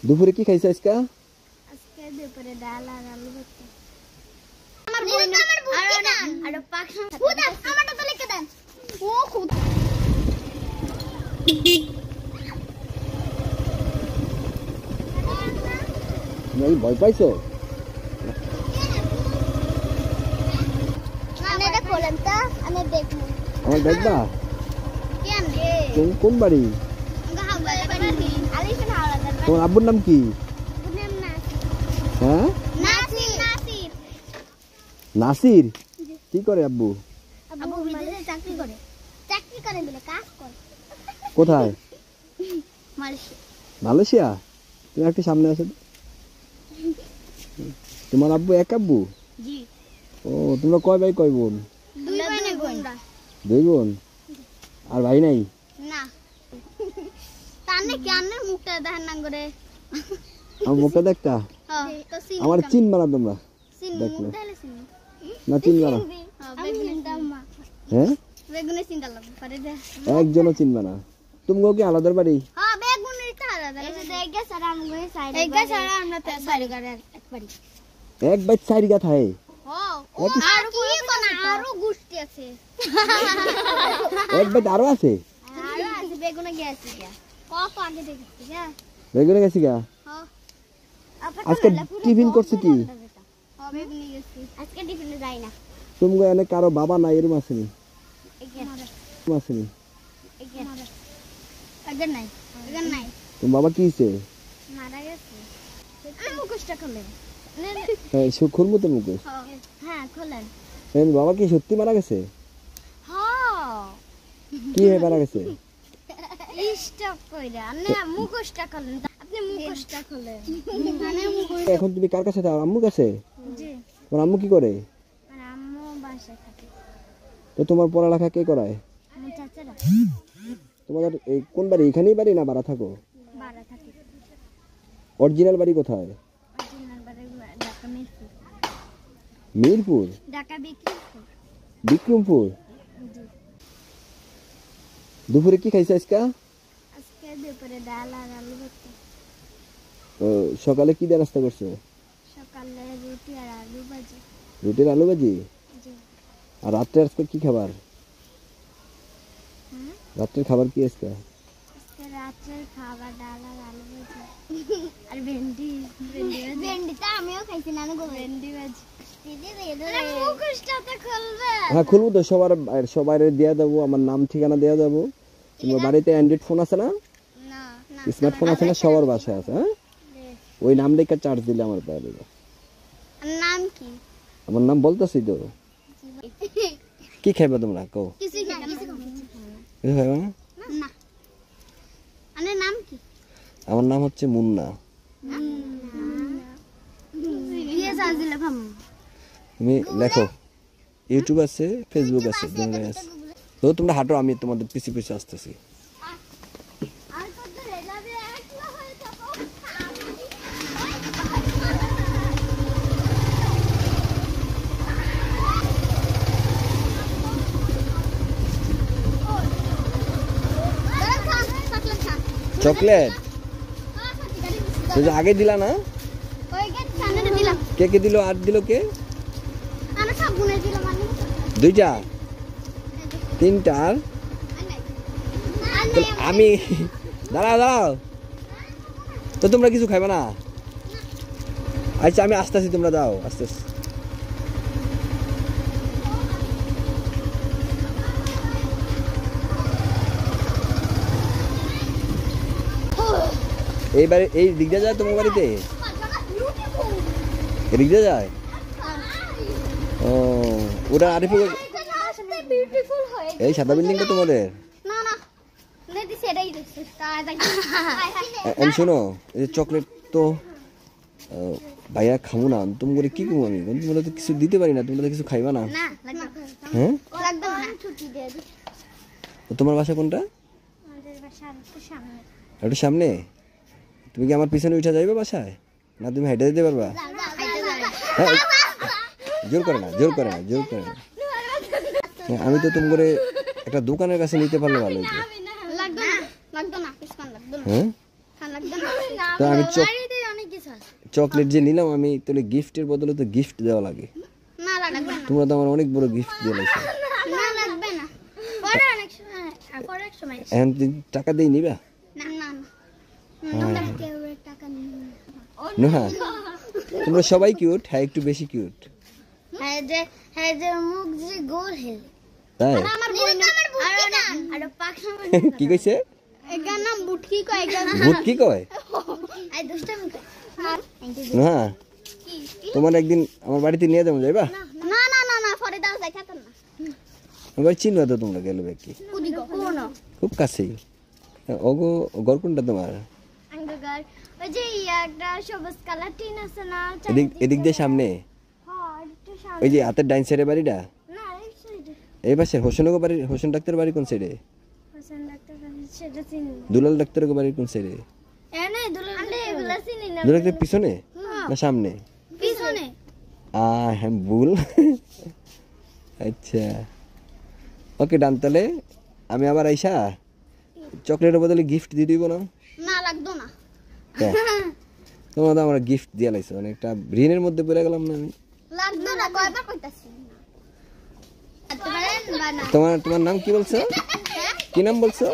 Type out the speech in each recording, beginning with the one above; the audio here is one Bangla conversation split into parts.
দুপুরে কি খাইছ আজকে? আজকে দুপুরে ডাল আর আলু ভর্তা। আমার বোন আর পাক খুদা আমারটা তো লিখে দেন। ও খুদা তুমি ভয় পাইছো? আমি এটা খোলেন তো আমি দেখব। আমার দেখবা? কেন তুমি কোন বাড়ি? তোমার আব্বুর নাম কি? হ্যাঁ নাসির। কি করে আব্বু? আব্বু বিদেশে চাকরি করে বলে কাজ করে। কোথায়? মালয়েশিয়া। মালয়েশিয়া? তুমি একটু সামনে আসো। তোমার আব্বু এক আব্বু? জি। ও তোমরা কয় ভাই কয় বোন? দুই ভাই না বোন। দুই বোন? আর ভাই নাই? না। তানে কেনের মুখটা দেখেন না করে। আমার মুখটা দেখতা? হ্যাঁ তো সিন আমার চিনবা না তোমরা? সিন দেখলে তাহলে সিন না চিনবা না? বেগুনের দাম্মা। হ্যাঁ বেগুনের চিন্তা লাগবে পরে দে। একজনও চিনবা না। তুমগো কি আলাদার বাড়ি? হ্যাঁ বেগুনের তো আলাদা। এই যে দেখগে সারা আমগো সাইড। এইগা সারা আমরা তো সাইড করে একবারই। এক বাইত চারি গা থাকে। হ্যাঁ আর কি কোন আরো গুষ্টি আছে। এক বাইত আরো আছে? আরো আছে বেগুনে গেছে গা। কত আগে দেখছি গা। বেগুনে গেছি গা? হ্যাঁ আজকে টিফিন করছে কি? হ্যাঁ বেগুনে গেছি। আজকে টিফিনে যাই না। তুমগো এনে কারো বাবা নাই এরম আসেনি? আসেনি? আগে নাই তোমার বাবা কি হইছে? মারা গেছে। মুখোশটা খোলেন। হ্যাঁ খুলবো তো মুখোশ। হ্যাঁ খোলেন। বাবা কি সত্যি মারা গেছে? হ্যাঁ কি হয়ে মারা গেছে? স্টপ কইরা না মুখোশটা খোলেন। আপনি মুখোশটা খোলেন। মানে মুখোশ। এখন তুমি কার কাছে থাকো? আম্মুর কাছে? জি। তোমার আম্মু কি করে? আর আম্মু বাসায় থাকে। তো তোমার পড়ালেখা কে করায়? আমার চাচারা তোমাদের এই কোন বাড়ি? এখানেই বাড়ি না ভাড়া থাকো? ভাড়া থাকে। অরিজিনাল বাড়ি কোথায়? অরিজিনাল বাড়ি ঢাকা মিরপুর। মিরপুর? ঢাকা বিক্রমপুর। বিক্রমপুর? জি। দুপুরে কি খাইছ আজকে? আজকে দুপুরে ডাল আর আলু ভর্তা। সকালে কি দিয়ে নাস্তা করছো? সকালে রুটি আর আলু ভাজি। রুটি আর আলু ভাজি? জি। আর রাত্রে আজকে কি খাবার? রাত্রের খাবার কি আজকে? আজকে রাতের খাবার ডাল আর আলু ভাজি আর ভেন্ডি তো আমিও খাইছি না গো। ভেন্ডি ভাজি মুখোশটা খুলবে? হ্যাঁ খুলবো তো। সবার দিয়ে দেবো। আমার নাম ঠিকানা দেওয়া যাবো। তোমার বাড়িতে অ্যান্ড্রয়েড ফোন আছে না? না স্মার্টফোন আছে না? সবার বাসায় আছে। হ্যাঁ ওই নাম দেখে চার্জ দিলে আমার পাওয়া যাবে। নাম কি? আমার নাম বলতেছি তো। কি খাইবা তোমরা? কও। কিছু খাইবা কিছু খাইবা না? না। আনের নাম কি? আমার নাম হচ্ছে মুন্না। ইয়ে চার্জ দিলে ভাম। তুমি লেখো। ইউটিউব আছে, ফেসবুক আছে, দুটোই আছে। তো তোমরা হাঁটো, আমি তোমাদের পিছে পিছে আসতেছি। আর কত ধরে যাবে একলা হয়ে থাকো। চকলেট তো যে আগে দিলা না? ওই গেট সামনে দিলাম। কে কে দিল? আর দিল কে? আমি সব গুনে দিলাম। মানে দুইটা তিনটা আর আমি দাঁড়াও দাঁড়াও। তো তোমরা কিছু খাইবে না? আচ্ছা আমি আসতেছি, তোমরা দাও আস্তে আস্তে। এইবারে এই দিকটা যায় তোমার বাড়িতে? এদিক দিয়ে যায়? ও ওটা আরিফুল। এই সাদা বিল্ডিংটা তোমাদের? না না নেদি সেটাই দিছে শোনো, এই চকলেট তো ভাইয়া খাবো না। তুমি করে কি করবো আমি? তোমরা তো কিছু দিতে পারি না। তোমরা তো কিছু খাইবা না? না লাগবে। হ্যাঁ লাগবে না। ছুটি দিয়ে দিই। তোমার বাসা কোনটা? আমাদের বাসা একটু সামনে। একটু সামনে? তুমি কি আমার পিছনে উঠে যাইবে বাসায়? না তুমি হেঁটে যেতে পারবা? হ্যাঁ জোর করে না, জোর করে না, জোর করে না। আমি তো তুমি করে একটা দোকানের কাছে নিতে পারলে ভালো হতো। লাগবে না, লাগবে না, কিছু লাগবে না। হ্যাঁ লাগবে না। তো আমি বাড়িতে অনেক কিছু আছে। চকলেট যে নিলাম আমি, তাহলে গিফটের বদলে তো গিফট দেওয়া লাগে। না লাগবে না। তোমরা তো আমার অনেক বড় গিফট দিয়ে লাইছো। না লাগবে না। পরে অনেক সময়, পরে এক সময়। এখন টাকা দিয়ে নিবা? না না না। তোমরা কেউ টাকা নিও নোহা, তোমরা সবাই কিউট, হ্যাঁ একটু বেশি কিউট। হ্যাঁ যে মুখ যে গোল হেলে। তাই আমার বোন আর পাখি কি কইছে? এগার নাম বুটকি কয় এগার। ভূত কি কয়? আই দুষ্টামি কয়। নোহা, তোমার একদিন আমার বাড়িতে নিয়ে যাবো, যাইবা? না না না না পরে দাও যাই খাতেন না। এবার চিনবা তো তোমরা, গেলে কি কুদি গো কোন খুব কাছেই। ওগো ঘর কোনটা তোমার? আঙ্গগার ওই যে একটা সবুজ কালার টিন আছে না, এদিক দিয়ে সামনে, হ্যাঁ একটু সামনে। ওই যে হাতের ডাইন সাইডে বাড়িটা, না এই সাইডে এই পাশে হোসেনগো বাড়ি, হোসেন ডাক্তার বাড়ি কোন সাইডে? হোসেন ডাক্তার সেটা চিনি না। দুলাল ডাক্তারের বাড়ি কোন সাইডে? এনে দুলাল আমরা এগুলা চিনি না। দুলাল ডাক্তার পিছনে না সামনে? পিছনে। হ্যাঁ ভুল। আচ্ছা ওকে ডান, তাহলে আমি আবার আইসা চকলেটের বদলে গিফট দিয়ে দিব না? না লাগতো না। তোমরা তো আমার গিফট দিয়ে লাইছো, মানে একটা ঋণের মধ্যে পড়ে গেলাম না আমি। লাগতো না কয়বার কইতাছি। তোমার তোমার নাম কি বলছো? কি নাম বলছো?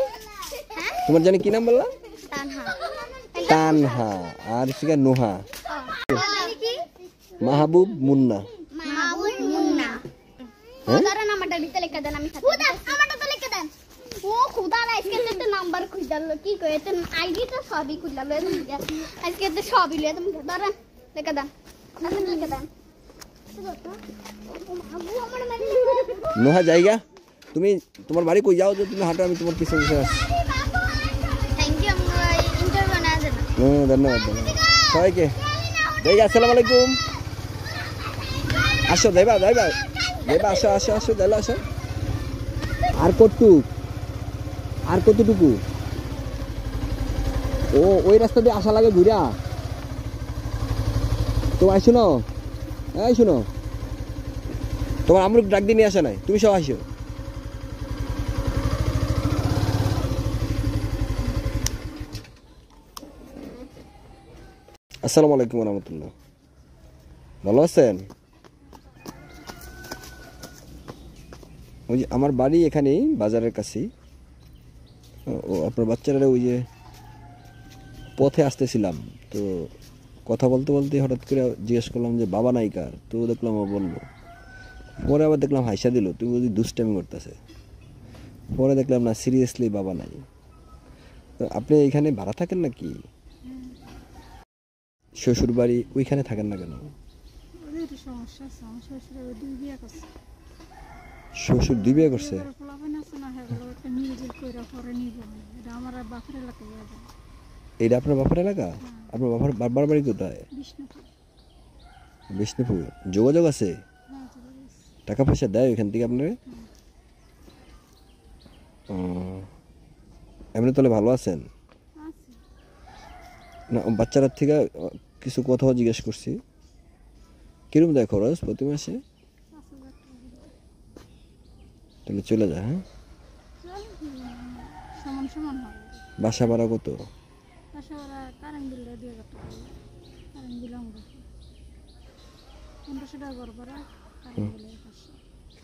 তোমার জানি কি নাম বললা? তানহা। তানহা, আর শিখা নোহা, কি? মাহবুব, মুন্না। মাহবুব মুন্না। হ্যাঁ? ওদার নামটা দিতে লিখে দেন, আমি খাতে। খুদা আমারটা তো লিখে দেন। ও খুদা আজকে তো নাম্বার খুঁজালো, কি কই এত আইডি তো সবই খুঁজালো আজকে তো সবই লয়ে তুমি ধরেন লিখে দেন। আপনি লিখে দেন। আবু আমার মানে নোহা জায়গা, তুমি তোমার বাড়ি কই যাও, যে তুমি হাঁটো, আমি তোমার পিছনে পিছনে আসছি। থ্যাংক ইউ আমরা ইন্টারভিউ না দেন। ধন্যবাদ ধন্যবাদ সবাইকে। জায়গা আসসালামু আলাইকুম। আসো দেবা দেবা দেবা, আসো আসো আসো, দেলো আসো। আর কতটুক, আর কতটুকু? ও ওই রাস্তা দিয়ে আসা লাগে ঘুরা। তো আই শুনো, এই শুনো, তোমার আমরুক ডাক দিয়ে নিয়ে আসা নাই, তুমি সব আসো। আসসালামু আলাইকুম রহমতুল্লাহ, ভালো আছেন? ওই যে আমার বাড়ি এখানেই বাজারের কাছেই। ও আপনার বাচ্চারা ওই যে পথে আসতেছিলাম, তো কথা বলতে বলতে হঠাৎ করে জিজ্ঞেস করলাম যে বাবা নাই কার, তো দেখলাম ও বললো। পরে আবার দেখলাম হাইসা দিল, তুমি যদি দুষ্টামি করতেছে। পরে দেখলাম না, সিরিয়াসলি বাবা নাই। তো আপনি এখানে ভাড়া থাকেন নাকি? শ্বশুর বাড়ি ওইখানে থাকেন না কেন? শ্বশুর দুই বিয়ে করছে? এটা আপনার বাপের এলাকা? আপনার বাবার বাড়ি কোথায়? বিষ্ণুপুর। যোগাযোগ আছে? টাকা পয়সা দেয় ওইখান থেকে আপনারা? এমনি তাহলে ভালো আছেন না? বাচ্চারা থেকে কিছু কথাও জিজ্ঞেস করছি, কিরম দেয় খরচ প্রতি মাসে? তাহলে চলে যায়। হ্যাঁ, বাসা ভাড়া কত?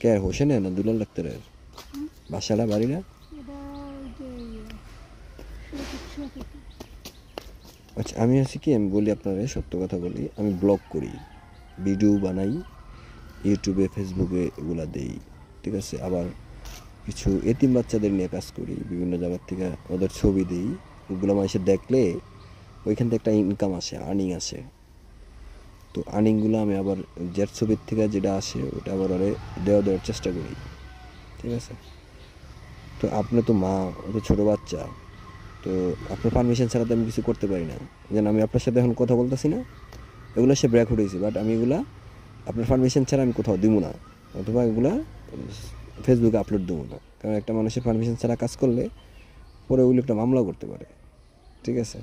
কে হোসেনের না দুলাল ডাক্তারের? বাসাটা বাড়ি না? আচ্ছা আমি আছি কি, আমি বলি আপনারা, সত্য কথা বলি, আমি ব্লগ করি, ভিডিও বানাই, ইউটিউবে ফেসবুকে এগুলা দেই, ঠিক আছে? আবার কিছু এতিম বাচ্চাদের নিয়ে কাজ করি, বিভিন্ন জায়গার থেকে ওদের ছবি দিই, ওগুলো মানুষের দেখলে ওইখান থেকে একটা ইনকাম আসে, আর্নিং আসে। তো আর্নিংগুলো আমি আবার যার ছবির থেকে যেটা আসে ওটা আবার ওরে দেওয়ার চেষ্টা করি, ঠিক আছে? তো আপনি তো মা, ও তো ছোটো বাচ্চা, তো আপনার পারমিশন ছাড়া তো আমি কিছু করতে পারি না। যেন আমি আপনার সাথে এখন কথা বলতেছি না, এগুলো সে ব্রেক উঠেছে, বাট আমি এগুলা আপনার পারমিশন ছাড়া আমি কোথাও দিব না, অথবা এগুলা ফেসবুকে আপলোড দেবো না। কারণ একটা মানুষের পারমিশন ছাড়া কাজ করলে পরে ওগুলো একটা মামলা করতে পারে, ঠিক আছে?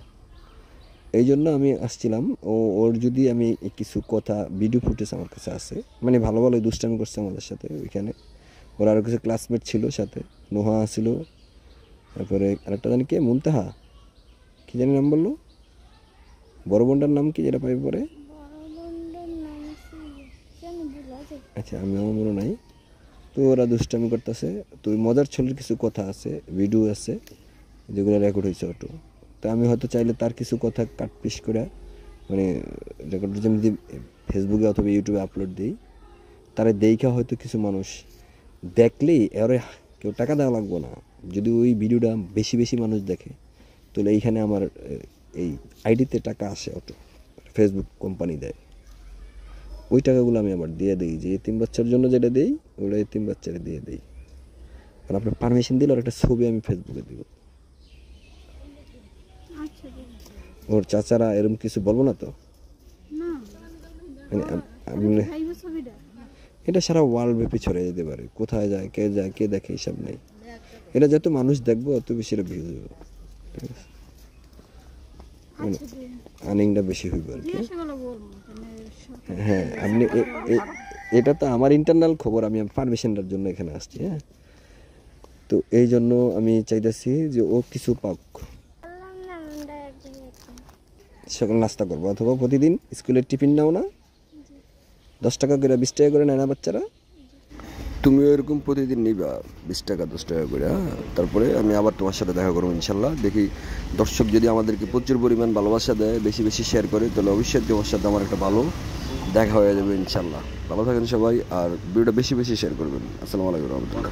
এই জন্য আমি আসছিলাম, ওর যদি আমি কিছু কথা ভিডিও ফুটেজ আমার কাছে আছে, মানে ভালো ভালো দুষ্টামি করছে আমাদের সাথে ওইখানে। ওর আরও কিছু ক্লাসমেট ছিল সাথে, নোহা ছিল, তারপরে আরেকটা জানি কে, মুনতাহা কি জানি নাম বললো, বড় বোনটার নাম কি যেটা পাইবে পরে? আচ্ছা আমি আমার মনে নাই। তো ওরা দুষ্টামি করতেছে, তো ওই মজার ছলের কিছু কথা আছে, ভিডিও আছে যেগুলো রেকর্ড হয়েছে অটো। তো আমি হয়তো চাইলে তার কিছু কথা কাট পিস করে মানে রেকর্ড যদি ফেসবুকে অথবা ইউটিউবে আপলোড দিই, তারা দেখা হয়তো কিছু মানুষ দেখলেই এরে কেউ টাকা দেওয়া লাগবো না। যদি ওই ভিডিওটা বেশি বেশি মানুষ দেখে তাহলে এইখানে আমার এই আইডিতে টাকা আসে অটো, ফেসবুক কোম্পানি দেয়। ওই টাকাগুলো আমি আবার দিয়ে দিই, যে এতিম বাচ্চার জন্য যেটা দিই ওটা এতিম বাচ্চারে দিয়ে দিই। কারণ আপনার পারমিশন দিলে ওর একটা ছবি আমি ফেসবুকে দিব। ওর চাচারা এরকম কিছু বলবো না তো? মানে এটা সারা ওয়ার্ল্ড ব্যাপী ছড়িয়ে যেতে পারে, কোথায় যায় কে দেখে হিসাব নেই। এটা যত মানুষ দেখবো অত বেশি এটা ভিউজ হবে, ঠিক আছে? মানে আর্নিংটা বেশি হইব আর কি। হ্যাঁ আপনি এটা তো আমার ইন্টারনাল খবর, আমি পারমিশনটার জন্য এখানে আসছি। হ্যাঁ, তো এই জন্য আমি চাইতেছি যে ও কিছু পাক, সকাল নাস্তা করবো অথবা প্রতিদিন স্কুলের টিফিন নাও না, 10 টাকা করে 20 টাকা করে নেয় না বাচ্চারা? তুমিও এরকম প্রতিদিন নিবা 20 টাকা 10 টাকা করে। তারপরে আমি আবার তোমার সাথে দেখা করবো ইনশাল্লাহ। দেখি দর্শক যদি আমাদেরকে প্রচুর পরিমাণ ভালোবাসা দেয়, বেশি বেশি শেয়ার করে, তাহলে অবশ্যই তোমার সাথে আমার একটা ভালো দেখা হয়ে যাবে ইনশাল্লাহ। ভালো থাকেন সবাই, আর ভিডিওটা বেশি বেশি শেয়ার করবেন। আসসালামু আলাইকুম রহমতুল্লাহ।